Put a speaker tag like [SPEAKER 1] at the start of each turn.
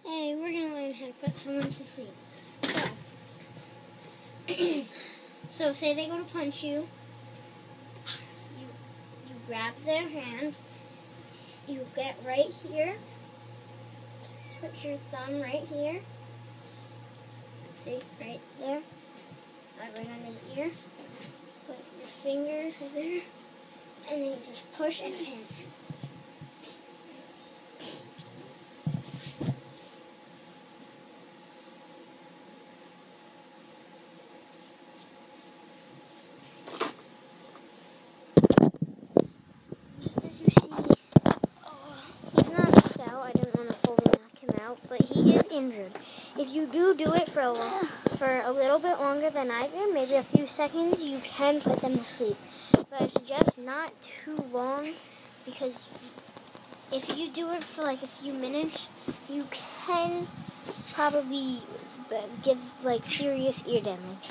[SPEAKER 1] Hey, we're gonna learn how to put someone to sleep. So say they go to punch you. You grab their hand. You get right here. Put your thumb right here. See, right there. Right under the ear. Put your finger there. And then you just push and pin. As you see, he's not knocked out. I didn't want to fully knock him out, but he is injured. If you do it for a little bit longer than I did, maybe a few seconds, you can put them to sleep. But I suggest not too long, because if you do it for like a few minutes, you can probably give like serious ear damage.